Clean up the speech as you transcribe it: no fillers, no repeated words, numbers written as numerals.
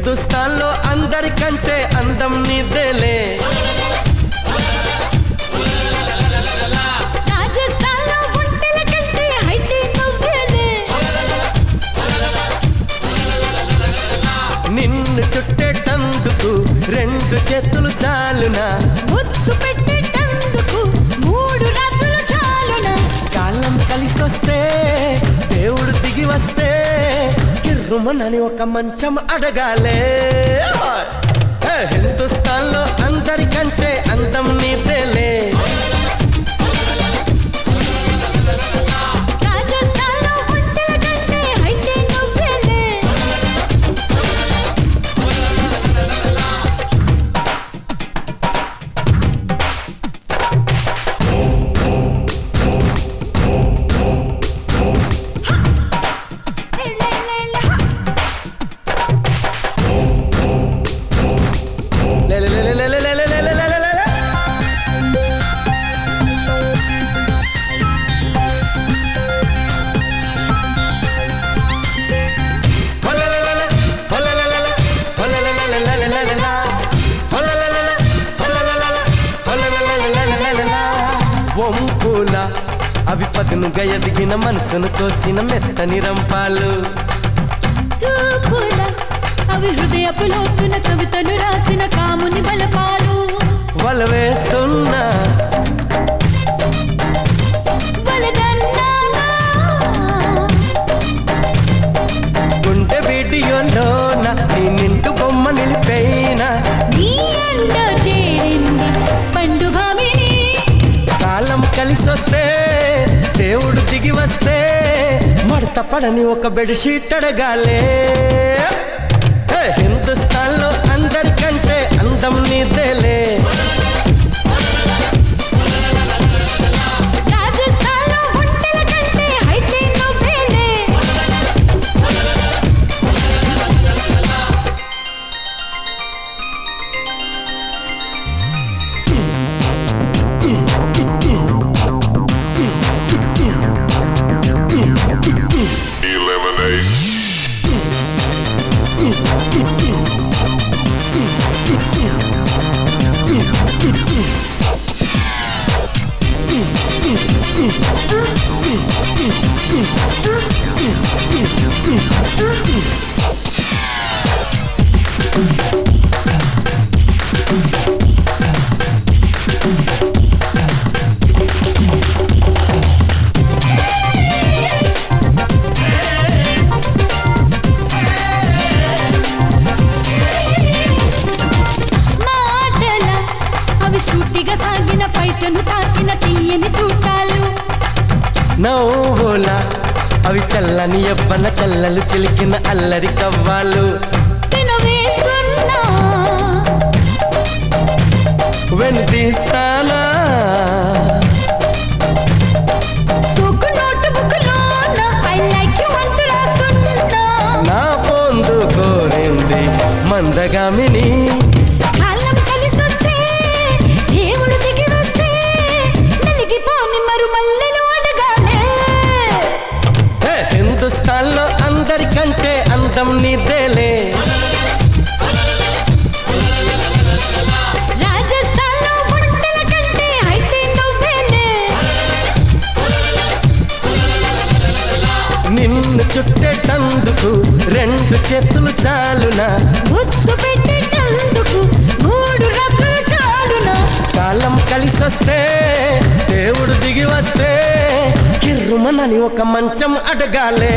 హిందుస్థాన్లో అందరికంటే అందం నీదేలే. రాజస్థాన్లో ఒంటెల కంటే హైటే నువ్వేలే. నిన్ను చుట్టేటందుకు రెండు చేతులు చాలునా, ముద్దు పెట్టేటందుకు మూడు రాత్రులు చాలునా. కాలం కలిసొస్తే దేవుడు దిగి వస్తే కిర్రుమనని ఒక మంచం అడగాలే. హిందుస్థాన్లో అందరికంటే అందం నీదేలే. రాజస్థాన్లో ఒంటెల కంటే హైటే నువ్వేలే. వంపుల అవి పదునుగా ఎదిగిన మనసును తోసిన మెత్తని రంపాలు. తూపుల అవి హృదయపు లోతున కవితను రాసిన కాముని బలపాలు. వల వేస్తున్నా వలదన్నానా గుండె వీడియోలోన నీ నిండు బొమ్మ నిలిపైనా. నీ అండ చేరింది పండు భామిని. కాలం కలిసొస్తే దేవుడు దిగి వస్తే మడత పడని ఒక బెడ్షీట్ అడగాలే. హిందుస్థాన్లో అందరికంటే అందం నీదేలే. రాజస్థాన్లో ఒంటెల కంటే హైటే నువ్వేలే. Eliminate. మాటల అవి సూటిగా సాగిన పైటను తాకిన తీయని తూటాలు. నవ్వుల అవి చల్లని ఎవ్వన చల్లలు చిలికిన అల్లరి కవ్వాలు. తినవేస్తున్నా వెంటిస్తానా సోకు నోటు బుక్కులోన I like you అంటూ రాస్తున్నా. నా పొందు కోరింది మందగామిని. కాలం కలిసొస్తే దేవుడు దిగి వస్తే నలిగిపోని మరుమల్లెలు అడగాలే. హిందుస్థాన్లో అందరికంటే అందం నీదేలే. రాజస్థాన్లో ఒంటెల కంటే హైటే నువ్వేలే. నిన్ను చుట్టేటందుకు రెండు చేతులు చాలునా, ముద్దు పెట్టేటందుకు మూడు రాత్రులు చాలునా. కాలం కలిసొస్తే దేవుడు దిగి వస్తే కిర్రుమనని ఒక మంచం అడగాలే.